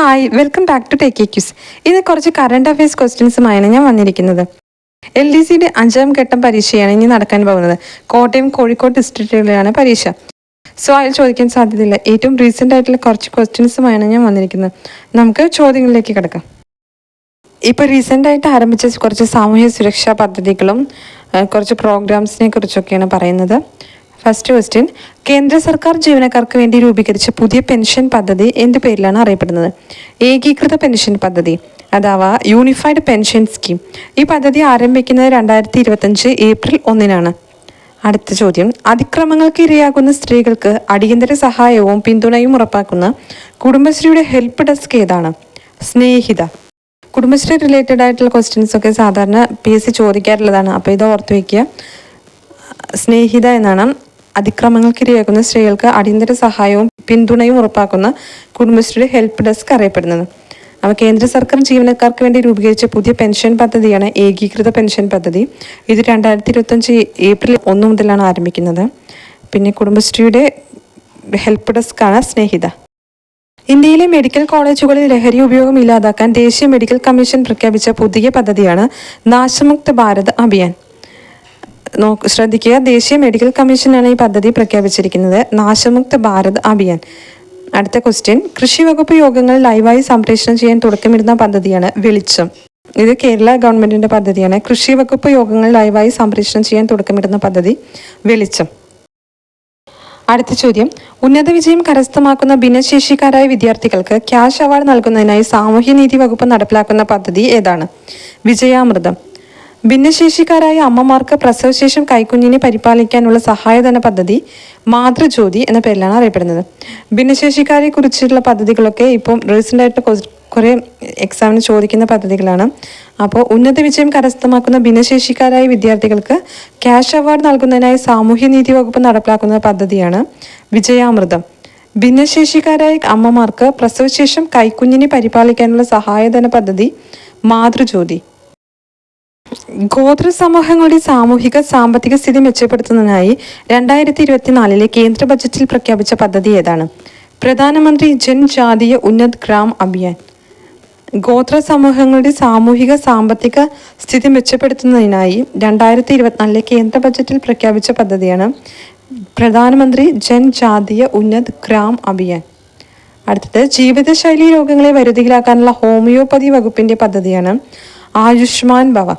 Hi, welcome back to take cues. ഇന്ന് കുറച്ച് current affairs ക്വസ്റ്റ്യൻസുമായാണ് ഞാൻ വന്നിരിക്കുന്നത്. LDCയുടെ 5ാം ഘട്ടം പരീക്ഷയാണ് ഇനി നടക്കാൻ പോകുന്നത്. കോട്ടയം, കോഴിക്കോട് ഡിസ്ട്രിക്റ്റുകളിലാണ് പരീക്ഷ. സോ അതിൽ ചോദിക്കാൻ സാധ്യതയില്ല. ഏറ്റവും റീസെൻ്റ് ആയിട്ടുള്ള കുറച്ച് ക്വസ്റ്റ്യൻസുമായാണ് ഞാൻ വന്നിരിക്കുന്നത്. നമുക്ക് ചോദ്യങ്ങളിലേക്ക് കിടക്കാം. ഇപ്പോൾ റീസെൻ്റായിട്ട് ആരംഭിച്ച കുറച്ച് സാമൂഹ്യ സുരക്ഷാ പദ്ധതികളും കുറച്ച് പ്രോഗ്രാംസിനെ കുറിച്ചൊക്കെയാണ് പറയുന്നത്. ഫസ്റ്റ് ക്വസ്റ്റ്യൻ, കേന്ദ്ര സർക്കാർ ജീവനക്കാർക്ക് വേണ്ടി രൂപീകരിച്ച പുതിയ പെൻഷൻ പദ്ധതി എന്ത് പേരിലാണ് അറിയപ്പെടുന്നത്? ഏകീകൃത പെൻഷൻ പദ്ധതി അഥവാ യൂണിഫൈഡ് പെൻഷൻ സ്കീം. ഈ പദ്ധതി ആരംഭിക്കുന്നത് 2025 ഏപ്രിൽ 1-നാണ്. അടുത്ത ചോദ്യം, അതിക്രമങ്ങൾക്ക് ഇരയാകുന്ന സ്ത്രീകൾക്ക് അടിയന്തര സഹായവും പിന്തുണയും ഉറപ്പാക്കുന്ന കുടുംബശ്രീയുടെ ഹെൽപ്പ് ഡെസ്ക് ഏതാണ്? സ്നേഹിത. കുടുംബശ്രീ റിലേറ്റഡ് ആയിട്ടുള്ള ക്വസ്റ്റ്യൻസ് ഒക്കെ സാധാരണ PSC ചോദിക്കാറുള്ളതാണ്. അപ്പോൾ ഇത് ഓർത്ത് വയ്ക്കുക. സ്നേഹിത എന്നാണ് അതിക്രമങ്ങൾക്കിരയാക്കുന്ന സ്ത്രീകൾക്ക് അടിയന്തര സഹായവും പിന്തുണയും ഉറപ്പാക്കുന്ന കുടുംബശ്രീയുടെ ഹെൽപ്പ് ഡെസ്ക് അറിയപ്പെടുന്നത്. അപ്പോൾ കേന്ദ്ര സർക്കാർ ജീവനക്കാർക്ക് വേണ്ടി രൂപീകരിച്ച പുതിയ പെൻഷൻ പദ്ധതിയാണ് ഏകീകൃത പെൻഷൻ പദ്ധതി. ഇത് 2025 ഏപ്രിൽ 1 മുതലാണ് ആരംഭിക്കുന്നത്. പിന്നെ കുടുംബശ്രീയുടെ ഹെൽപ്പ് ഡെസ്ക് ആണ് സ്നേഹിത. ഇന്ത്യയിലെ മെഡിക്കൽ കോളേജുകളിൽ ലഹരി ഉപയോഗം ഇല്ലാതാക്കാൻ ദേശീയ മെഡിക്കൽ കമ്മീഷൻ പ്രഖ്യാപിച്ച പുതിയ പദ്ധതിയാണ് നാശമുക്ത് ഭാരത് അഭിയാൻ. ശ്രദ്ധിക്കുക, ദേശീയ മെഡിക്കൽ കമ്മീഷനാണ് ഈ പദ്ധതി പ്രഖ്യാപിച്ചിരിക്കുന്നത്, നാശമുക്ത് ഭാരത് അഭിയാൻ. അടുത്ത ക്വസ്റ്റ്യൻ, കൃഷി വകുപ്പ് യോഗങ്ങൾ ലൈവായി സംപ്രേഷണം ചെയ്യാൻ തുടക്കമിടുന്ന പദ്ധതിയാണ് വെളിച്ചം. ഇത് കേരള ഗവൺമെന്റിന്റെ പദ്ധതിയാണ്. കൃഷി വകുപ്പ് യോഗങ്ങൾ ലൈവായി സംപ്രേഷണം ചെയ്യാൻ തുടക്കമിടുന്ന പദ്ധതി വെളിച്ചം. അടുത്ത ചോദ്യം, ഉന്നത വിജയം കരസ്ഥമാക്കുന്ന ഭിന്നശേഷിക്കാരായ വിദ്യാർത്ഥികൾക്ക് ക്യാഷ് അവാർഡ് നൽകുന്നതിനായി സാമൂഹ്യനീതി വകുപ്പ് നടപ്പിലാക്കുന്ന പദ്ധതി ഏതാണ്? വിജയാമൃതം. ഭിന്നശേഷിക്കാരായ അമ്മമാർക്ക് പ്രസവശേഷം കൈക്കുഞ്ഞിനെ പരിപാലിക്കാനുള്ള സഹായധന പദ്ധതി മാതൃജ്യോതി എന്ന പേരിലാണ് അറിയപ്പെടുന്നത്. ഭിന്നശേഷിക്കാരെ കുറിച്ചുള്ള പദ്ധതികളൊക്കെ ഇപ്പം റീസെൻ്റ് ആയിട്ട് കുറേ എക്സാമിന് ചോദിക്കുന്ന പദ്ധതികളാണ്. അപ്പോൾ ഉന്നത വിജയം കരസ്ഥമാക്കുന്ന ഭിന്നശേഷിക്കാരായ വിദ്യാർത്ഥികൾക്ക് ക്യാഷ് അവാർഡ് നൽകുന്നതിനായി സാമൂഹ്യനീതി വകുപ്പ് നടപ്പിലാക്കുന്ന പദ്ധതിയാണ് വിജയാമൃതം. ഭിന്നശേഷിക്കാരായ അമ്മമാർക്ക് പ്രസവശേഷം കൈക്കുഞ്ഞിനെ പരിപാലിക്കാനുള്ള സഹായധന പദ്ധതി മാതൃജ്യോതി. ഗോത്ര സമൂഹങ്ങളുടെ സാമൂഹിക സാമ്പത്തിക സ്ഥിതി മെച്ചപ്പെടുത്തുന്നതിനായി 2024 കേന്ദ്ര ബജറ്റിൽ പ്രഖ്യാപിച്ച പദ്ധതി ഏതാണ്? പ്രധാനമന്ത്രി ജൻജാതീയ ഉന്നത് ഗ്രാം അഭിയാൻ. ഗോത്ര സമൂഹങ്ങളുടെ സാമൂഹിക സാമ്പത്തിക സ്ഥിതി മെച്ചപ്പെടുത്തുന്നതിനായി 2024 കേന്ദ്ര ബജറ്റിൽ പ്രഖ്യാപിച്ച പദ്ധതിയാണ് പ്രധാനമന്ത്രി ജൻജാതീയ ഉന്നത് ഗ്രാം അഭിയാൻ. അടുത്തത്, ജീവിതശൈലി രോഗങ്ങളെ വരുതിയിലാക്കാനുള്ള ഹോമിയോപ്പതി വകുപ്പിന്റെ പദ്ധതിയാണ് ആയുഷ്മാൻ ഭവ.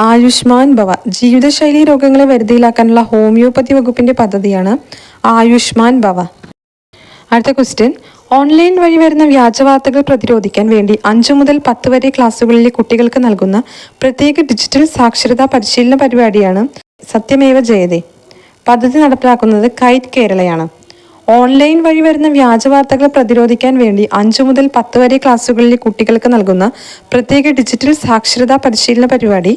ആയുഷ്മാൻ ഭവ. ജീവിതശൈലി രോഗങ്ങളെ വരുതിയിലാക്കാനുള്ള ഹോമിയോപ്പതി വകുപ്പിന്റെ പദ്ധതിയാണ് ആയുഷ്മാൻ ഭവ. അടുത്ത ക്വസ്റ്റ്യൻ, ഓൺലൈൻ വഴി വരുന്ന വ്യാജവാർത്തകൾ പ്രതിരോധിക്കാൻ വേണ്ടി 5 മുതൽ 10 വരെ ക്ലാസ്സുകളിലെ കുട്ടികൾക്ക് നൽകുന്ന പ്രത്യേക ഡിജിറ്റൽ സാക്ഷരതാ പരിശീലന പരിപാടിയാണ് സത്യമേവ ജയതേ. പദ്ധതി നടപ്പിലാക്കുന്നത് കൈറ്റ് കേരളയാണ്. ഓൺലൈൻ വഴി വരുന്ന വ്യാജവാർത്തകൾ പ്രതിരോധിക്കാൻ വേണ്ടി 5 മുതൽ 10 വരെ ക്ലാസ്സുകളിലെ കുട്ടികൾക്ക് നൽകുന്ന പ്രത്യേക ഡിജിറ്റൽ സാക്ഷരതാ പരിശീലന പരിപാടി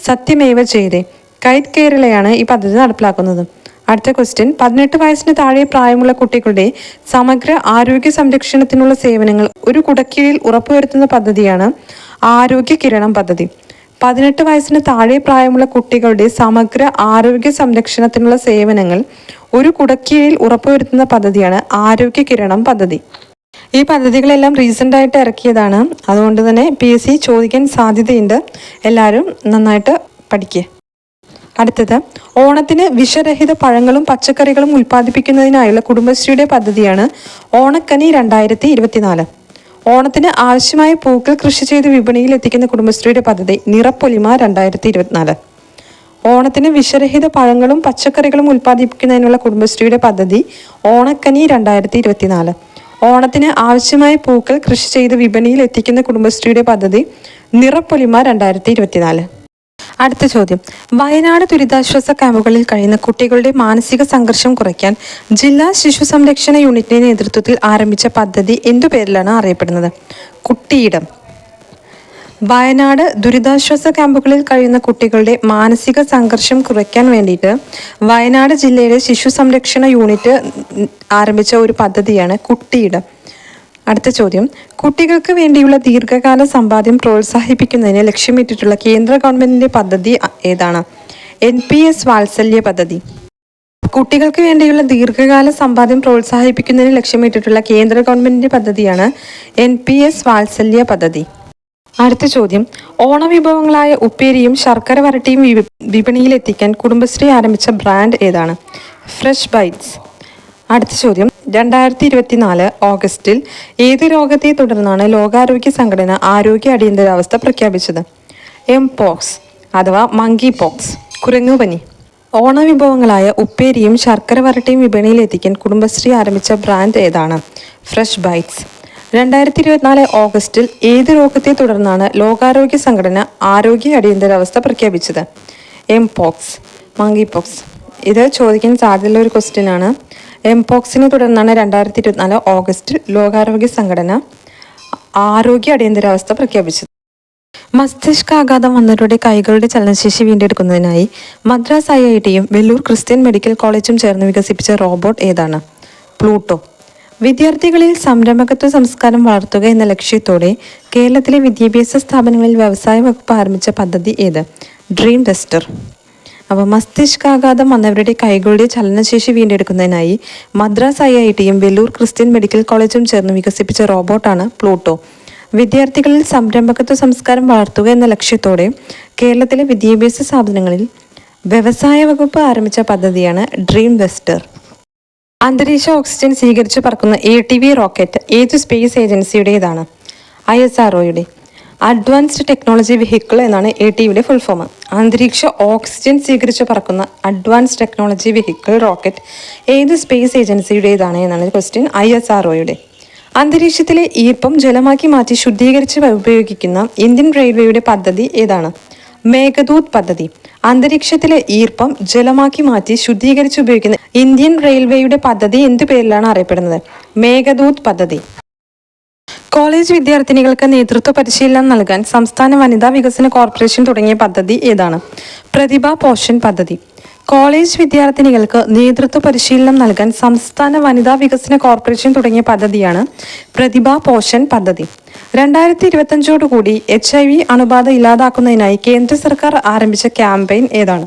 സത്യമേവ ജയതേ. കൈറ്റ് കേരളയാണ് ഈ പദ്ധതി നടപ്പിലാക്കുന്നത്. അടുത്ത ക്വസ്റ്റ്യൻ, 18 വയസ്സിന് താഴെ പ്രായമുള്ള കുട്ടികളുടെ സമഗ്ര ആരോഗ്യ സംരക്ഷണത്തിനുള്ള സേവനങ്ങൾ ഒരു കുടക്കീഴിൽ ഉറപ്പുവരുത്തുന്ന പദ്ധതിയാണ് ആരോഗ്യ കിരണം പദ്ധതി. 18 വയസ്സിന് താഴെ പ്രായമുള്ള കുട്ടികളുടെ സമഗ്ര ആരോഗ്യ സംരക്ഷണത്തിനുള്ള സേവനങ്ങൾ ഒരു കുടക്കീഴിൽ ഉറപ്പുവരുത്തുന്ന പദ്ധതിയാണ് ആരോഗ്യ കിരണം പദ്ധതി. ഈ പദ്ധതികളെല്ലാം റീസെൻ്റ് ആയിട്ട് ഇറക്കിയതാണ്. അതുകൊണ്ട് തന്നെ PSC ചോദിക്കാൻ സാധ്യതയുണ്ട്. എല്ലാവരും നന്നായിട്ട് പഠിക്കുക. അടുത്തത്, ഓണത്തിന് വിഷരഹിത പഴങ്ങളും പച്ചക്കറികളും ഉൽപ്പാദിപ്പിക്കുന്നതിനായുള്ള കുടുംബശ്രീയുടെ പദ്ധതിയാണ് ഓണക്കനി 2024. ഓണത്തിന് ആവശ്യമായ പൂക്കൾ കൃഷി ചെയ്ത് വിപണിയിൽ എത്തിക്കുന്ന കുടുംബശ്രീയുടെ പദ്ധതി നിറപ്പൊലിമ 2024. ഓണത്തിന് വിഷരഹിത പഴങ്ങളും പച്ചക്കറികളും ഉൽപ്പാദിപ്പിക്കുന്നതിനുള്ള കുടുംബശ്രീയുടെ പദ്ധതി ഓണക്കനി 2024. ഓണത്തിന് ആവശ്യമായ പൂക്കൾ കൃഷി ചെയ്ത് വിപണിയിൽ എത്തിക്കുന്ന കുടുംബശ്രീയുടെ പദ്ധതി നിറപ്പൊലിമ 2024. അടുത്ത ചോദ്യം, വയനാട് ദുരിതാശ്വാസ ക്യാമ്പുകളിൽ കഴിയുന്ന കുട്ടികളുടെ മാനസിക സംഘർഷം കുറയ്ക്കാൻ ജില്ലാ ശിശു സംരക്ഷണ യൂണിറ്റിന്റെ നേതൃത്വത്തിൽ ആരംഭിച്ച പദ്ധതി എന്തു പേരിലാണ് അറിയപ്പെടുന്നത്? കുട്ടിയിടം. വയനാട് ദുരിതാശ്വാസ ക്യാമ്പുകളിൽ കഴിയുന്ന കുട്ടികളുടെ മാനസിക സംഘർഷം കുറയ്ക്കാൻ വേണ്ടിയിട്ട് വയനാട് ജില്ലയിലെ ശിശു സംരക്ഷണ യൂണിറ്റ് ആരംഭിച്ച ഒരു പദ്ധതിയാണ് കുട്ടിയിടം. അടുത്ത ചോദ്യം, കുട്ടികൾക്ക് വേണ്ടിയുള്ള ദീർഘകാല സമ്പാദ്യം പ്രോത്സാഹിപ്പിക്കുന്നതിന് ലക്ഷ്യമിട്ടിട്ടുള്ള കേന്ദ്ര ഗവൺമെന്റിന്റെ പദ്ധതി ഏതാണ്? NPS വാത്സല്യ പദ്ധതി. കുട്ടികൾക്ക് വേണ്ടിയുള്ള ദീർഘകാല സമ്പാദ്യം പ്രോത്സാഹിപ്പിക്കുന്നതിന് ലക്ഷ്യമിട്ടിട്ടുള്ള കേന്ദ്ര ഗവൺമെന്റിന്റെ പദ്ധതിയാണ് NPS വാത്സല്യ പദ്ധതി. അടുത്ത ചോദ്യം, ഓണവിഭവങ്ങളായ ഉപ്പേരിയും ശർക്കര വരട്ടിയും വിപണിയിലെത്തിക്കാൻ കുടുംബശ്രീ ആരംഭിച്ച ബ്രാൻഡ് ഏതാണ്? Fresh bites. അടുത്ത ചോദ്യം, 2024 ഓഗസ്റ്റിൽ ഏത് രോഗത്തെ തുടർന്നാണ് ലോകാരോഗ്യ സംഘടന ആരോഗ്യ അടിയന്തരാവസ്ഥ പ്രഖ്യാപിച്ചത്? എംപോക്സ് അഥവാ മങ്കി പോക്സ്, കുരങ്ങുപനി. ഓണവിഭവങ്ങളായ ഉപ്പേരിയും ശർക്കര വരട്ടിയും വിപണിയിലെത്തിക്കാൻ കുടുംബശ്രീ ആരംഭിച്ച ബ്രാൻഡ് ഏതാണ്? Fresh bytes. 2024 ഓഗസ്റ്റിൽ ഏത് രോഗത്തെ തുടർന്നാണ് ലോകാരോഗ്യ സംഘടന ആരോഗ്യ അടിയന്തരാവസ്ഥ പ്രഖ്യാപിച്ചത്? Mpox, monkey pox. ഇത് ചോദിക്കാൻ സാധ്യതയുള്ള ഒരു ക്വസ്റ്റ്യൻ ആണ്. എംപോക്സിനെ തുടർന്നാണ് 2024 ഓഗസ്റ്റിൽ ലോകാരോഗ്യ സംഘടന ആരോഗ്യ അടിയന്തരാവസ്ഥ പ്രഖ്യാപിച്ചത്. മസ്തിഷ്കാഘാതം വന്നവരുടെ കൈകളുടെ ചലനശേഷി വീണ്ടെടുക്കുന്നതിനായി മദ്രാസ് IITയും വെല്ലൂർ ക്രിസ്ത്യൻ മെഡിക്കൽ കോളേജും ചേർന്ന് വികസിപ്പിച്ച റോബോട്ട് ഏതാണ്? പ്ലൂട്ടോ. വിദ്യാർത്ഥികളിൽ സംരംഭകത്വ സംസ്കാരം വളർത്തുക എന്ന ലക്ഷ്യത്തോടെ കേരളത്തിലെ വിദ്യാഭ്യാസ സ്ഥാപനങ്ങളിൽ വ്യവസായ വകുപ്പ് ആരംഭിച്ച പദ്ധതി ഏത്? Dream tester. അപ്പോൾ മസ്തിഷ്കാഘാതം വന്നവരുടെ കൈകളുടെ ചലനശേഷി വീണ്ടെടുക്കുന്നതിനായി മദ്രാസ് IITയും വെല്ലൂർ ക്രിസ്ത്യൻ മെഡിക്കൽ കോളേജും ചേർന്ന് വികസിപ്പിച്ച റോബോട്ടാണ് പ്ലൂട്ടോ. വിദ്യാർത്ഥികളിൽ സംരംഭകത്വ സംസ്കാരം വളർത്തുക എന്ന ലക്ഷ്യത്തോടെ കേരളത്തിലെ വിദ്യാഭ്യാസ സ്ഥാപനങ്ങളിൽ വ്യവസായ വകുപ്പ് ആരംഭിച്ച പദ്ധതിയാണ് ഡ്രീം ടെസ്റ്റർ. അന്തരീക്ഷ ഓക്സിജൻ സ്വീകരിച്ചു പറക്കുന്ന ATV റോക്കറ്റ് ഏതു സ്പേസ് ഏജൻസിയുടേതാണ്? ISROയുടെ. അഡ്വാൻസ്ഡ് ടെക്നോളജി വെഹിക്കിൾ എന്നാണ് ATVയുടെ ഫുൾ ഫോം. അന്തരീക്ഷ ഓക്സിജൻ സ്വീകരിച്ചു പറക്കുന്ന അഡ്വാൻസ്ഡ് ടെക്നോളജി വെഹിക്കിൾ റോക്കറ്റ് ഏത് സ്പേസ് ഏജൻസിയുടേതാണ് എന്നാണ് ക്വസ്റ്റ്യൻ. ISROയുടെ. അന്തരീക്ഷത്തിലെ ഈർപ്പം ജലമാക്കി മാറ്റി ശുദ്ധീകരിച്ച് ഉപയോഗിക്കുന്ന ഇന്ത്യൻ റെയിൽവേയുടെ പദ്ധതി ഏതാണ്? മേഘദൂത് പദ്ധതി. അന്തരീക്ഷത്തിലെ ഈർപ്പം ജലമാക്കി മാറ്റി ശുദ്ധീകരിച്ച് ഉപയോഗിക്കുന്ന ഇന്ത്യൻ റെയിൽവേയുടെ പദ്ധതി എന്തു പേരിലാണ് അറിയപ്പെടുന്നത്? മേഘദൂത് പദ്ധതി. കോളേജ് വിദ്യാർത്ഥിനികൾക്ക് നേതൃത്വ പരിശീലനം നൽകാൻ സംസ്ഥാന വനിതാ വികസന കോർപ്പറേഷൻ തുടങ്ങിയ പദ്ധതി ഏതാണ്? പ്രതിഭ പോഷൻ പദ്ധതി. കോളേജ് വിദ്യാർത്ഥിനികൾക്ക് നേതൃത്വ പരിശീലനം നൽകാൻ സംസ്ഥാന വനിതാ വികസന കോർപ്പറേഷൻ തുടങ്ങിയ പദ്ധതിയാണ് പ്രതിഭ പോഷൻ പദ്ധതി. 2025 HIV അണുബാധ ഇല്ലാതാക്കുന്നതിനായി കേന്ദ്ര സർക്കാർ ആരംഭിച്ച ക്യാമ്പയിൻ ഏതാണ്?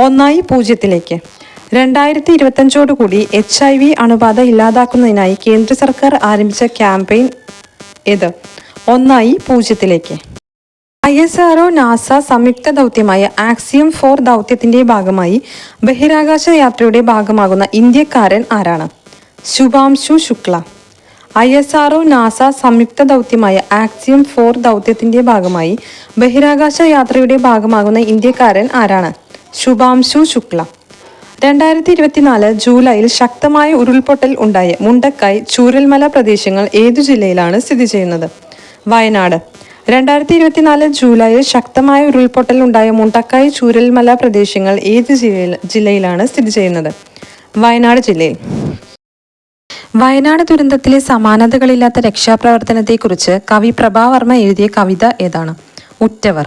1-0. 2025 HIV അണുബാധ ഇല്ലാതാക്കുന്നതിനായി കേന്ദ്ര സർക്കാർ ആരംഭിച്ച ക്യാമ്പയിൻ ഏത്? 1-0. ISRO നാസ സംയുക്ത ദൗത്യമായ ആക്സിയം 4 ദൗത്യത്തിന്റെ ഭാഗമായി ബഹിരാകാശ യാത്രയുടെ ഭാഗമാകുന്ന ഇന്ത്യക്കാരൻ ആരാണ്? ശുഭാംശു ശുക്ല. ISRO നാസ സംയുക്ത ദൗത്യമായ ആക്സിയം 4 ദൗത്യത്തിന്റെ ഭാഗമായി ബഹിരാകാശ യാത്രയുടെ ഭാഗമാകുന്ന ഇന്ത്യക്കാരൻ ആരാണ്? ശുഭാംശു ശുക്ല. 2024 ജൂലൈയിൽ ശക്തമായ ഉരുൾപൊട്ടൽ ഉണ്ടായ മുണ്ടക്കൈ ചൂരൽമല പ്രദേശങ്ങൾ ഏതു ജില്ലയിലാണ് സ്ഥിതി ചെയ്യുന്നത്? വയനാട്. 2024 ജൂലൈയിൽ ശക്തമായ ഉരുൾപൊട്ടൽ ഉണ്ടായ മുണ്ടക്കൈ ചൂരൽമല പ്രദേശങ്ങൾ ഏത് ജില്ലയിലാണ് സ്ഥിതി ചെയ്യുന്നത്? വയനാട് ജില്ലയിൽ. വയനാട് ദുരന്തത്തിലെ സമാനതകളില്ലാത്ത രക്ഷാപ്രവർത്തനത്തെക്കുറിച്ച് കവി പ്രഭാവർമ്മ എഴുതിയ കവിത ഏതാണ്? ഉറ്റവർ.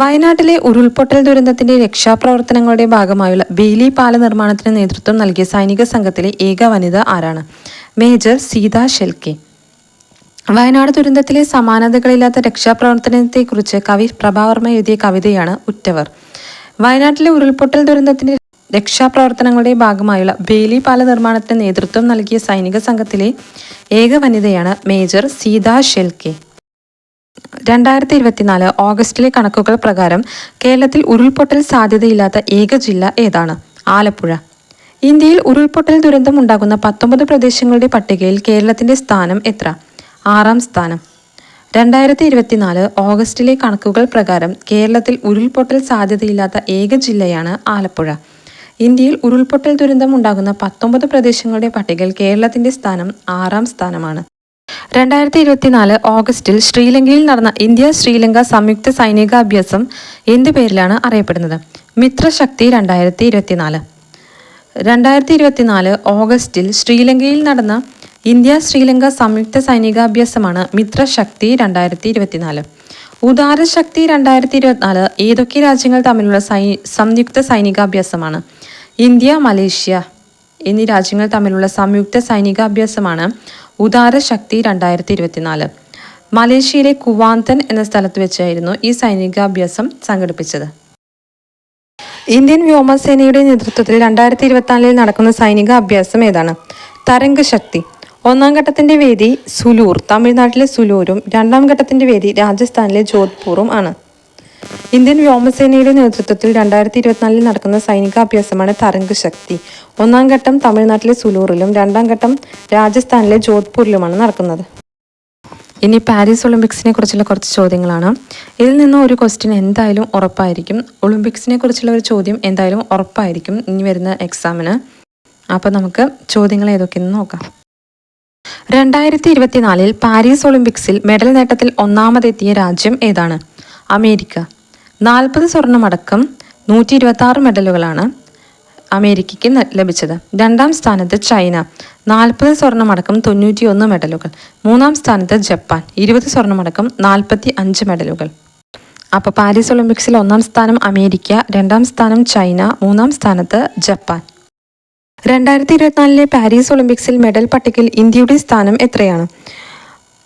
വയനാട്ടിലെ ഉരുൾപൊട്ടൽ ദുരന്തത്തിന്റെ രക്ഷാപ്രവർത്തനങ്ങളുടെ ഭാഗമായുള്ള ബെയിലി പാല നിർമ്മാണത്തിന് നേതൃത്വം നൽകിയ സൈനിക സംഘത്തിലെ ഏക വനിത ആരാണ്? മേജർ സീത ഷെൽക്കെ. വയനാട് ദുരന്തത്തിലെ സമാനതകളില്ലാത്ത രക്ഷാപ്രവർത്തനത്തെക്കുറിച്ച് കവി പ്രഭാവർമ്മ എഴുതിയ കവിതയാണ് ഉറ്റവർ. വയനാട്ടിലെ ഉരുൾപൊട്ടൽ ദുരന്തത്തിന്റെ രക്ഷാപ്രവർത്തനങ്ങളുടെ ഭാഗമായുള്ള ബെയിലി പാല നിർമ്മാണത്തിന് നേതൃത്വം നൽകിയ സൈനിക സംഘത്തിലെ ഏക വനിതയാണ് മേജർ സീത ഷെൽക്കെ. 2024 ഓഗസ്റ്റിലെ കണക്കുകൾ പ്രകാരം കേരളത്തിൽ ഉരുൾപൊട്ടൽ സാധ്യതയില്ലാത്ത ഏക ജില്ല ഏതാണ്? ആലപ്പുഴ. ഇന്ത്യയിൽ ഉരുൾപൊട്ടൽ ദുരന്തം ഉണ്ടാകുന്ന 19 പ്രദേശങ്ങളുടെ പട്ടികയിൽ കേരളത്തിന്റെ സ്ഥാനം എത്ര? 6ാം സ്ഥാനം. 2024 ഓഗസ്റ്റിലെ കണക്കുകൾ പ്രകാരം കേരളത്തിൽ ഉരുൾപൊട്ടൽ സാധ്യതയില്ലാത്ത ഏക ജില്ലയാണ് ആലപ്പുഴ. ഇന്ത്യയിൽ ഉരുൾപൊട്ടൽ ദുരന്തം ഉണ്ടാകുന്ന 19 പ്രദേശങ്ങളുടെ പട്ടികയിൽ കേരളത്തിന്റെ സ്ഥാനം 6ാം സ്ഥാനമാണ്. 2024 ഓഗസ്റ്റിൽ ശ്രീലങ്കയിൽ നടന്ന ഇന്ത്യ ശ്രീലങ്ക സംയുക്ത സൈനികാഭ്യാസം എന്ത് പേരിലാണ് അറിയപ്പെടുന്നത്? മിത്രശക്തി 2024. 2024 ഓഗസ്റ്റിൽ ശ്രീലങ്കയിൽ നടന്ന ഇന്ത്യ ശ്രീലങ്ക സംയുക്ത സൈനികാഭ്യാസമാണ് മിത്രശക്തി 2024. ഉദാരശക്തി 2024 ഏതൊക്കെ രാജ്യങ്ങൾ തമ്മിലുള്ള സംയുക്ത സൈനികാഭ്യാസമാണ്? ഇന്ത്യ, മലേഷ്യ എന്നീ രാജ്യങ്ങൾ തമ്മിലുള്ള സംയുക്ത സൈനികാഭ്യാസമാണ് ഉദാരശക്തി 2024. മലേഷ്യയിലെ കുവാന്തൻ എന്ന സ്ഥലത്ത് വെച്ചായിരുന്നു ഈ സൈനികാഭ്യാസം സംഘടിപ്പിച്ചത്. ഇന്ത്യൻ വ്യോമസേനയുടെ നേതൃത്വത്തിൽ 2024 നടക്കുന്ന സൈനിക അഭ്യാസം ഏതാണ്? തരംഗ ശക്തി. ഒന്നാം ഘട്ടത്തിന്റെ വേദി സുലൂർ, തമിഴ്നാട്ടിലെ സുലൂരും രണ്ടാം ഘട്ടത്തിന്റെ വേദി രാജസ്ഥാനിലെ ജോധ്പൂറും ആണ്. ഇന്ത്യൻ വ്യോമസേനയുടെ നേതൃത്വത്തിൽ 2024 നടക്കുന്ന സൈനിക അഭ്യാസമാണ് തരംഗ ശക്തി. ഒന്നാം ഘട്ടം തമിഴ്നാട്ടിലെ സുലൂറിലും രണ്ടാം ഘട്ടം രാജസ്ഥാനിലെ ജോധ്പൂരിലുമാണ് നടക്കുന്നത്. ഇനി പാരീസ് ഒളിമ്പിക്സിനെ കുറിച്ചുള്ള കുറച്ച് ചോദ്യങ്ങളാണ്. ഇതിൽ നിന്ന് ഒരു ക്വസ്റ്റ്യൻ എന്തായാലും ഉറപ്പായിരിക്കും. ഒളിമ്പിക്സിനെ കുറിച്ചുള്ള ഒരു ചോദ്യം എന്തായാലും ഉറപ്പായിരിക്കും ഇനി വരുന്ന എക്സാമിന്. അപ്പോൾ നമുക്ക് ചോദ്യങ്ങൾ ഏതൊക്കെയെന്ന് നോക്കാം. 2024 പാരീസ് ഒളിമ്പിക്സിൽ മെഡൽ നേട്ടത്തിൽ ഒന്നാമതെത്തിയ രാജ്യം ഏതാണ്? അമേരിക്ക. 40 സ്വർണ്ണമടക്കം 126 മെഡലുകളാണ് അമേരിക്കയ്ക്ക് ലഭിച്ചത്. രണ്ടാം സ്ഥാനത്ത് ചൈന, 40 സ്വർണ്ണമടക്കം 91 മെഡലുകൾ. മൂന്നാം സ്ഥാനത്ത് ജപ്പാൻ, 20 സ്വർണ്ണമടക്കം 45 മെഡലുകൾ. അപ്പോൾ പാരീസ് ഒളിമ്പിക്സിൽ ഒന്നാം സ്ഥാനം അമേരിക്ക, രണ്ടാം സ്ഥാനം ചൈന, മൂന്നാം സ്ഥാനത്ത് ജപ്പാൻ. 2024 പാരീസ് ഒളിമ്പിക്സിൽ മെഡൽ പട്ടികയിൽ ഇന്ത്യയുടെ സ്ഥാനം എത്രയാണ്?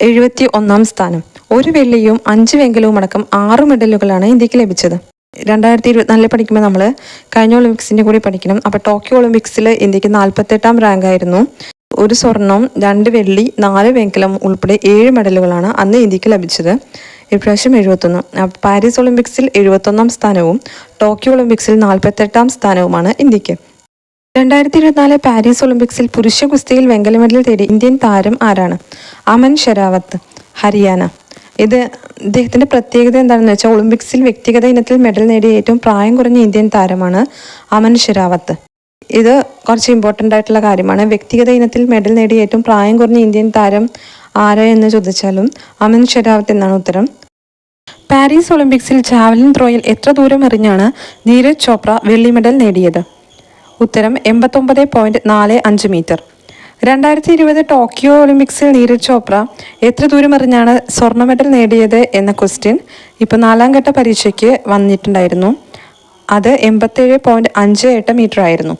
71 സ്ഥാനം. 1 വെള്ളിയും 5 വെങ്കലവും അടക്കം 6 മെഡലുകളാണ് ഇന്ത്യക്ക് ലഭിച്ചത്. 2024 പഠിക്കുമ്പോൾ നമ്മൾ കഴിഞ്ഞ ഒളിമ്പിക്സിൻ്റെ കൂടി പഠിക്കണം. അപ്പോൾ ടോക്കിയോ ഒളിമ്പിക്സിൽ ഇന്ത്യക്ക് 48ാം റാങ്ക് ആയിരുന്നു. 1 സ്വർണം, 2 വെള്ളി, 4 വെങ്കലം ഉൾപ്പെടെ 7 മെഡലുകളാണ് അന്ന് ഇന്ത്യക്ക് ലഭിച്ചത്. ഇപ്രാവശ്യം 71. പാരീസ് ഒളിമ്പിക്സിൽ 71ാം സ്ഥാനവും ടോക്കിയോ ഒളിമ്പിക്സിൽ 48ാം സ്ഥാനവുമാണ് ഇന്ത്യക്ക്. 2024 പാരീസ് ഒളിമ്പിക്സിൽ പുരുഷ ഗുസ്തിയിൽ വെങ്കല മെഡൽ തേടി ഇന്ത്യൻ താരം ആരാണ്? അമൻ ഷെരാവത്ത്, ഹരിയാന. ഇദ്ദേഹത്തിൻ്റെ പ്രത്യേകത എന്താണെന്ന് വെച്ചാൽ ഒളിമ്പിക്സിൽ വ്യക്തിഗത ഇനത്തിൽ മെഡൽ നേടിയ ഏറ്റവും പ്രായം കുറഞ്ഞ ഇന്ത്യൻ താരമാണ് അമൻ ഷെരാവത്ത്. ഇത് കുറച്ച് ഇമ്പോർട്ടൻ്റ് ആയിട്ടുള്ള കാര്യമാണ്. വ്യക്തിഗത ഇനത്തിൽ മെഡൽ നേടിയ ഏറ്റവും പ്രായം കുറഞ്ഞ ഇന്ത്യൻ താരം ആര് എന്ന് ചോദിച്ചാലും അമൻ ഷെരാവത്ത് എന്നാണ് ഉത്തരം. പാരീസ് ഒളിമ്പിക്സിൽ ജാവലിൻ ത്രോയിൽ എത്ര ദൂരം എറിഞ്ഞാണ് നീരജ് ചോപ്ര വെള്ളി മെഡൽ നേടിയത്? ഉത്തരം 89.45 മീറ്റർ. 2020 ടോക്കിയോ ഒളിമ്പിക്സിൽ നീരജ് ചോപ്ര എത്ര ദൂരം എറിഞ്ഞാണ് സ്വർണ്ണ മെഡൽ നേടിയത് എന്ന ക്വസ്റ്റ്യൻ ഇപ്പോൾ 4ാം ഘട്ട പരീക്ഷയ്ക്ക് വന്നിട്ടുണ്ടായിരുന്നു. അത് 87.58 മീറ്റർ ആയിരുന്നു.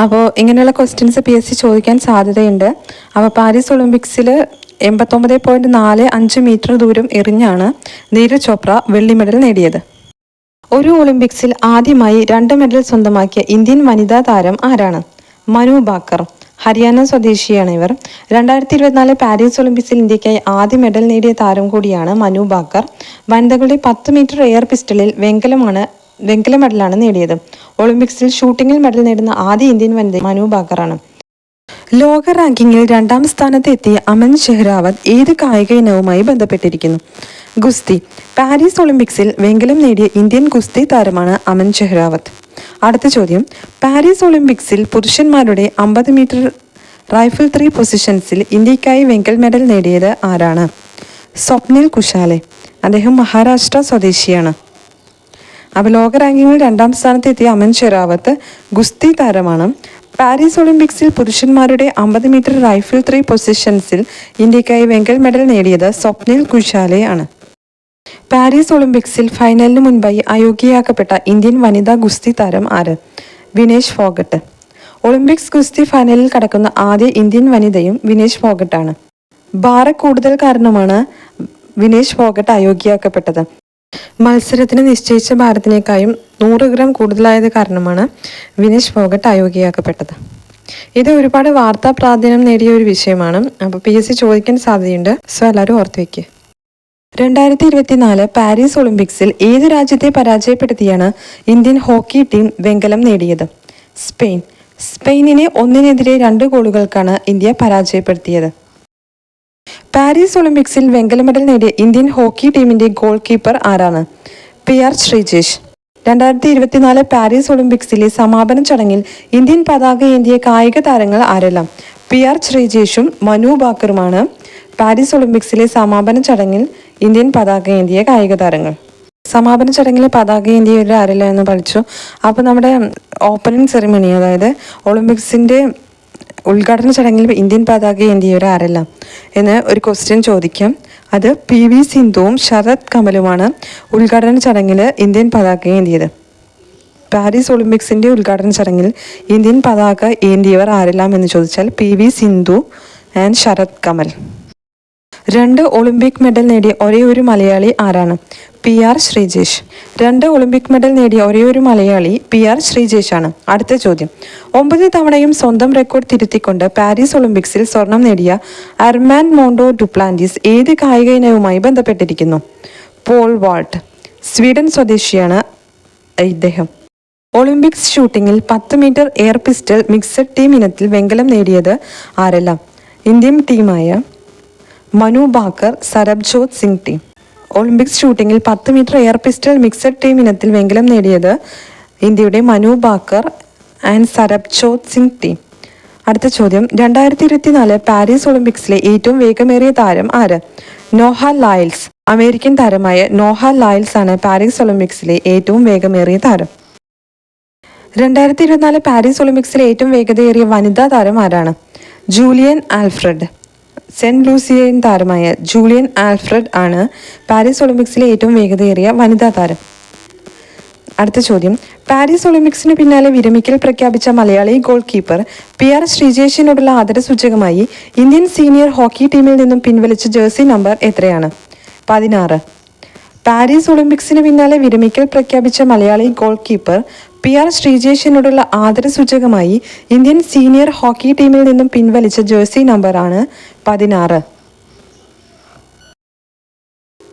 അപ്പോൾ ഇങ്ങനെയുള്ള ക്വസ്റ്റ്യൻസ് PSC ചോദിക്കാൻ സാധ്യതയുണ്ട്. അപ്പോൾ പാരീസ് ഒളിമ്പിക്സിൽ 89.45 മീറ്റർ ദൂരം എറിഞ്ഞാണ് നീരജ് ചോപ്ര വെള്ളി മെഡൽ നേടിയത്. ഒരു ഒളിമ്പിക്സിൽ ആദ്യമായി 2 മെഡൽ സ്വന്തമാക്കിയ ഇന്ത്യൻ വനിതാ താരം ആരാണ്? മനു ഭാക്കർ, ഹരിയാന സ്വദേശിയാണ് ഇവർ. 2024 പാരീസ് ഒളിമ്പിക്സിൽ ഇന്ത്യക്കായി ആദ്യ മെഡൽ നേടിയ താരം കൂടിയാണ് മനു ഭാക്കർ. വനിതകളുടെ 10 മീറ്റർ എയർ പിസ്റ്റളിൽ വെങ്കല മെഡലാണ് നേടിയത്. ഒളിമ്പിക്സിൽ ഷൂട്ടിങ്ങിൽ മെഡൽ നേടുന്ന ആദ്യ ഇന്ത്യൻ വനിത മനു ഭാക്കറാണ്. ലോക റാങ്കിങ്ങിൽ 2ാം സ്ഥാനത്ത് എത്തിയ അമൻ ഷെഹ്രാവത്ത് ഏത് കായിക ഇനവുമായി ബന്ധപ്പെട്ടിരിക്കുന്നു? ഗുസ്തി. പാരീസ് ഒളിമ്പിക്സിൽ വെങ്കലം നേടിയ ഇന്ത്യൻ ഗുസ്തി താരമാണ് അമൻ ഷെഹ്രാവത്ത്. അടുത്ത ചോദ്യം, പാരീസ് ഒളിമ്പിക്സിൽ പുരുഷന്മാരുടെ 50 മീറ്റർ റൈഫിൾ 3 പൊസിഷൻസിൽ ഇന്ത്യക്കായി വെങ്കൽ മെഡൽ നേടിയത് ആരാണ്? സ്വപ്നിൽ കുശാലെ. അദ്ദേഹം മഹാരാഷ്ട്ര സ്വദേശിയാണ്. അപ്പോൾ ലോക റാങ്കിങ്ങിൽ 2ാം സ്ഥാനത്ത് എത്തിയ അമൻ ഷെഹ്രാവത്ത് ഗുസ്തി താരമാണ്. പാരീസ് ഒളിമ്പിക്സിൽ പുരുഷന്മാരുടെ 50 മീറ്റർ റൈഫിൾ 3 പൊസിഷൻസിൽ ഇന്ത്യക്കായി വെങ്കൽ മെഡൽ നേടിയത് സ്വപ്നിൽ കുശാലെ ആണ്. പാരീസ് ഒളിമ്പിക്സിൽ ഫൈനലിന് മുൻപായി അയോഗ്യയാക്കപ്പെട്ട ഇന്ത്യൻ വനിതാ ഗുസ്തി താരം ആര്? വിനേഷ് ഫോഗട്ട്. ഒളിമ്പിക്സ് ഗുസ്തി ഫൈനലിൽ കടക്കുന്ന ആദ്യ ഇന്ത്യൻ വനിതയും വിനേഷ് ഫോഗട്ടാണ്. ഭാര കൂടുതൽ കാരണമാണ് വിനേഷ് ഫോഗട്ട് അയോഗ്യയാക്കപ്പെട്ടത്. മത്സരത്തിന് നിശ്ചയിച്ച ഭാരത്തിനേക്കാളും 100 ഗ്രാം കൂടുതലായത് കാരണമാണ് വിനേഷ് ഫോഗട്ട് അയോഗ്യയാക്കപ്പെട്ടത്. ഇത് ഒരുപാട് വാർത്താ പ്രാധാന്യം നേടിയ ഒരു വിഷയമാണ്. അപ്പോൾ PSC ചോദിക്കാൻ സാധ്യതയുണ്ട്. സോ എല്ലാവരും ഓർത്ത് വയ്ക്കുക. 2024 പാരീസ് ഒളിമ്പിക്സിൽ ഏത് രാജ്യത്തെ പരാജയപ്പെടുത്തിയാണ് ഇന്ത്യൻ ഹോക്കി ടീം വെങ്കലം നേടിയത്? സ്പെയിൻ. സ്പെയിനിനെ 1-നെതിരെ 2 ഗോളുകൾക്കാണ് ഇന്ത്യ പരാജയപ്പെടുത്തിയത്. പാരീസ് ഒളിമ്പിക്സിൽ വെങ്കല മെഡൽ നേടിയ ഇന്ത്യൻ ഹോക്കി ടീമിന്റെ ഗോൾ കീപ്പർ ആരാണ്? PR ശ്രീജേഷ്. 2024 പാരീസ് ഒളിമ്പിക്സിലെ സമാപന ചടങ്ങിൽ ഇന്ത്യൻ പതാക ഏന്തിയ കായിക താരങ്ങൾ ആരെല്ലാം? PR ശ്രീജേഷും മനു ഭാക്കറുമാണ് പാരീസ് ഒളിമ്പിക്സിലെ സമാപന ചടങ്ങിൽ ഇന്ത്യൻ പതാക ഏന്തിയ കായിക താരങ്ങൾ. സമാപന ചടങ്ങിൽ പതാക ഏന്തിയവർ ആരെല്ലാം എന്ന് പഠിച്ചു. അപ്പോൾ നമ്മുടെ ഓപ്പണിംഗ് സെറിമണി, അതായത് ഒളിമ്പിക്സിൻ്റെ ഉദ്ഘാടന ചടങ്ങിൽ ഇന്ത്യൻ പതാക ഏന്തിയവർ ആരെല്ലാം എന്ന് ഒരു ക്വസ്റ്റ്യൻ ചോദിക്കാം. അത് PV സിന്ധുവും ശരത് കമലുമാണ് ഉദ്ഘാടന ചടങ്ങിൽ ഇന്ത്യൻ പതാക ഏന്തിയത്. പാരീസ് ഒളിമ്പിക്സിൻ്റെ ഉദ്ഘാടന ചടങ്ങിൽ ഇന്ത്യൻ പതാക ഏന്തിയവർ ആരെല്ലാം എന്ന് ചോദിച്ചാൽ PV Sindhu and Sharath Kamal. 2 Olympic medal നേടിയ ഒരേ ഒരു മലയാളി ആരാണ്? PR ശ്രീജേഷ്. 2 ഒളിമ്പിക് മെഡൽ നേടിയ ഒരേയൊരു മലയാളി PR ശ്രീജേഷ് ആണ്. അടുത്ത ചോദ്യം. 9 തവണയും സ്വന്തം റെക്കോർഡ് തിരുത്തിക്കൊണ്ട് പാരീസ് ഒളിമ്പിക്സിൽ സ്വർണം നേടിയ അർമാൻഡ് മോണ്ടോ ഡുപ്ലാന്റിസ് ഏത് കായിക ഇനവുമായി ബന്ധപ്പെട്ടിരിക്കുന്നു? Pole vault. സ്വീഡൻ സ്വദേശിയാണ് ഇദ്ദേഹം. ഒളിമ്പിക്സ് ഷൂട്ടിങ്ങിൽ 10 metre air pistol mixed team ഇനത്തിൽ വെങ്കലം നേടിയത് ആരെല്ലാം? ഇന്ത്യൻ ടീമായ മനു ഭാക്കർ, സരബ്ജോത് സിംഗ് ടീം. ഒളിമ്പിക്സ് ഷൂട്ടിങ്ങിൽ 10 metre air pistol mixed team ഇനത്തിൽ വെങ്കലം നേടിയത് ഇന്ത്യയുടെ മനു ഭാക്കർ ആൻഡ് സരബ്ജോത് സിംഗ് ടീം. അടുത്ത ചോദ്യം. 2024 പാരീസ് ഒളിമ്പിക്സിലെ ഏറ്റവും വേഗമേറിയ താരം ആര്? നോഹ ലൈൽസ്. അമേരിക്കൻ താരമായ നോഹ ലൈൽസ് ആണ് പാരീസ് ഒളിമ്പിക്സിലെ ഏറ്റവും വേഗമേറിയ താരം. 2024 പാരീസ് ഒളിമ്പിക്സിലെ ഏറ്റവും വേഗതയേറിയ വനിതാ താരം ആരാണ്? Julian Alfred. സെന്റ് ലൂസിയൻ താരമായ ജൂലിയൻ ആൽഫ്രഡ് ആണ് പാരീസ് ഒളിമ്പിക്സിലെ ഏറ്റവും വേഗതയേറിയ വനിതാ താരം. അടുത്ത ചോദ്യം. പാരീസ് ഒളിമ്പിക്സിന് പിന്നാലെ വിരമിക്കൽ പ്രഖ്യാപിച്ച മലയാളി ഗോൾ കീപ്പർ PR ശ്രീജേഷിനോടുള്ള ആദരസൂചകമായി ഇന്ത്യൻ സീനിയർ ഹോക്കി ടീമിൽ നിന്നും പിൻവലിച്ച ജേഴ്സി നമ്പർ എത്രയാണ്? 16. പാരീസ് ഒളിമ്പിക്സിന് പിന്നാലെ വിരമിക്കൽ പ്രഖ്യാപിച്ച മലയാളി ഗോൾ കീപ്പർ PR ശ്രീജേഷിനോടുള്ള ആദരസൂചകമായി ഇന്ത്യൻ സീനിയർ ഹോക്കി ടീമിൽ നിന്നും പിൻവലിച്ച ജേഴ്സി നമ്പറാണ് 16.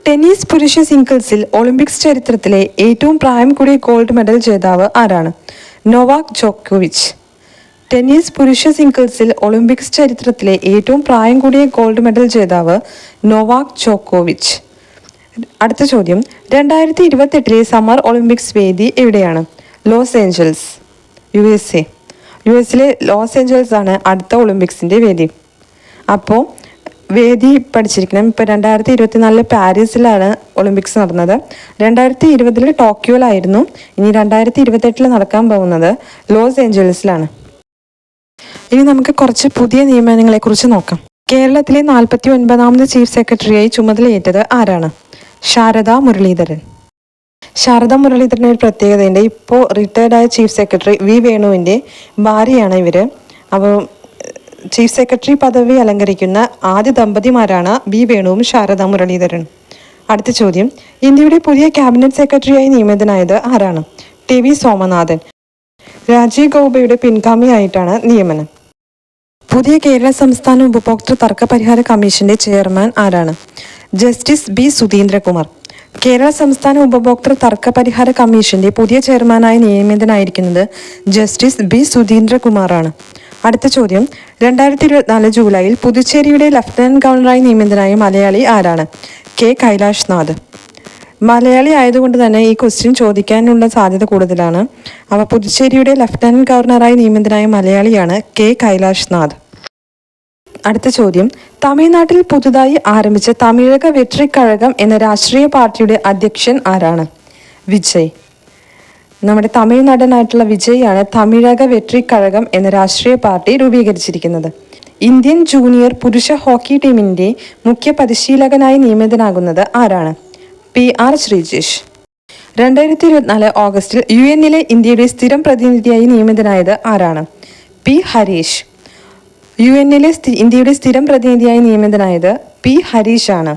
ടെന്നീസ് പുരുഷ സിംഗിൾസിൽ ഒളിമ്പിക്സ് ചരിത്രത്തിലെ ഏറ്റവും പ്രായം കൂടിയ ഗോൾഡ് മെഡൽ ജേതാവ് ആരാണ്? നൊവാക് ജോക്കോവിച്ച്. ടെന്നീസ് പുരുഷ സിംഗിൾസിൽ ഒളിമ്പിക്സ് ചരിത്രത്തിലെ ഏറ്റവും പ്രായം കൂടിയ ഗോൾഡ് മെഡൽ ജേതാവ് നൊവാക് ജോക്കോവിച്ച്. അടുത്ത ചോദ്യം. 2028 സമ്മർ ഒളിമ്പിക്സ് വേദി എവിടെയാണ്? Los Angeles, USA. US Los Angeles ആണ് അടുത്ത ഒളിമ്പിക്സിൻ്റെ വേദി. അപ്പോൾ വേദി പഠിച്ചിരിക്കണം. ഇപ്പോൾ 2024 പാരീസിലാണ് ഒളിമ്പിക്സ് നടന്നത്. 2020 ടോക്കിയോയിലായിരുന്നു. ഇനി 2028 നടക്കാൻ പോകുന്നത് ലോസ് ഏഞ്ചൽസിലാണ്. ഇനി നമുക്ക് കുറച്ച് പുതിയ നിയമനങ്ങളെക്കുറിച്ച് നോക്കാം. കേരളത്തിലെ 49ാമത് ചീഫ് സെക്രട്ടറിയായി ചുമതലയേറ്റത് ആരാണ്? ശാരദാ മുരളീധരൻ. ശാരദാ മുരളീധരൻ്റെ ഒരു പ്രത്യേകതയുണ്ട്. ഇപ്പോൾ റിട്ടയർഡായ ചീഫ് സെക്രട്ടറി V വേണുവിൻ്റെ ഭാര്യയാണ് ഇവർ. അപ്പോൾ ചീഫ് സെക്രട്ടറി പദവി അലങ്കരിക്കുന്ന ആദ്യ ദമ്പതിമാരാണ് V വേണുവും ശാരദാ മുരളീധരൻ. അടുത്ത ചോദ്യം. ഇന്ത്യയുടെ പുതിയ ക്യാബിനറ്റ് സെക്രട്ടറിയായി നിയമിതനായത് ആരാണ്? TV സോമനാഥൻ. രാജീവ് ഗൗബയുടെ പിൻഗാമിയായിട്ടാണ് നിയമനം. പുതിയ കേരള സംസ്ഥാന ഉപഭോക്തൃ തർക്ക പരിഹാര കമ്മീഷന്റെ ചെയർമാൻ ആരാണ്? Justice B Sudheendra Kumar. കേരള സംസ്ഥാന ഉപഭോക്തൃ തർക്ക പരിഹാര കമ്മീഷന്റെ പുതിയ ചെയർമാനായി നിയമിതനായിരിക്കുന്നത് ജസ്റ്റിസ് B സുധീന്ദ്രകുമാറാണ്. അടുത്ത ചോദ്യം. 2024 ജൂലൈയിൽ പുതുച്ചേരിയുടെ ലഫ്റ്റനന്റ് ഗവർണറായി നിയമിതനായ മലയാളി ആരാണ്? K കൈലാഷ് നാഥ്. മലയാളി ആയതുകൊണ്ട് തന്നെ ഈ ക്വസ്റ്റ്യൻ ചോദിക്കാനുള്ള സാധ്യത കൂടുതലാണ്. അപ്പോൾ പുതുച്ചേരിയുടെ ലഫ്റ്റനന്റ് ഗവർണറായി നിയമിതനായ മലയാളിയാണ് K കൈലാഷ് നാഥ്. അടുത്ത ചോദ്യം. തമിഴ്നാട്ടിൽ പുതുതായി ആരംഭിച്ച തമിഴക വെട്രി കഴകം എന്ന രാഷ്ട്രീയ പാർട്ടിയുടെ അധ്യക്ഷൻ ആരാണ്? വിജയ്. നമ്മുടെ തമിഴ്നാടനായിട്ടുള്ള വിജയാണ് തമിഴക വെട്രി കഴകം എന്ന രാഷ്ട്രീയ പാർട്ടി രൂപീകരിച്ചിരിക്കുന്നത്. ഇന്ത്യൻ ജൂനിയർ പുരുഷ ഹോക്കി ടീമിന്റെ മുഖ്യ പരിശീലകനായി നിയമിതനാകുന്നത് ആരാണ്? PR ശ്രീജേഷ്. 2024 ഓഗസ്റ്റിൽ UN ഇന്ത്യയുടെ സ്ഥിരം പ്രതിനിധിയായി നിയമിതനായത് ആരാണ്? P ഹരീഷ്. UN ഇന്ത്യയുടെ സ്ഥിരം പ്രതിനിധിയായി നിയമിതനായത് P ഹരീഷ് ആണ്.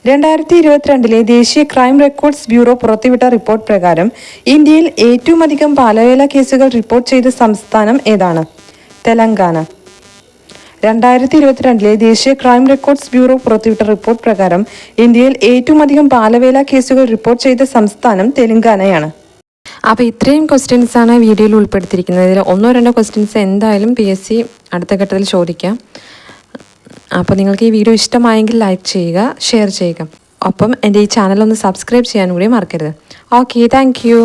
2022 ദേശീയ ക്രൈം റെക്കോർഡ്സ് ബ്യൂറോ പുറത്തുവിട്ട റിപ്പോർട്ട് പ്രകാരം ഇന്ത്യയിൽ ഏറ്റവും അധികം ബാലവേല കേസുകൾ റിപ്പോർട്ട് ചെയ്ത സംസ്ഥാനം ഏതാണ്? തെലങ്കാന. 2022 ദേശീയ ക്രൈം റെക്കോർഡ്സ് ബ്യൂറോ പുറത്തുവിട്ട റിപ്പോർട്ട് പ്രകാരം ഇന്ത്യയിൽ ഏറ്റവും അധികം ബാലവേല കേസുകൾ റിപ്പോർട്ട് ചെയ്ത സംസ്ഥാനം തെലങ്കാനയാണ്. അപ്പോൾ ഇത്രയും ക്വസ്റ്റ്യൻസ് ആണ് വീഡിയോയിൽ ഉൾപ്പെടുത്തിയിരിക്കുന്നത്. ഇതിൽ 1-2 ക്വസ്റ്റ്യൻസ് എന്തായാലും PSC അടുത്ത ഘട്ടത്തിൽ ചോദിക്കാം. അപ്പോൾ നിങ്ങൾക്ക് ഈ വീഡിയോ ഇഷ്ടമായെങ്കിൽ ലൈക്ക് ചെയ്യുക, ഷെയർ ചെയ്യുക. ഒപ്പം എൻ്റെ ഈ ചാനൽ ഒന്ന് സബ്സ്ക്രൈബ് ചെയ്യാൻ കൂടി മറക്കരുത്. Okay, thank you.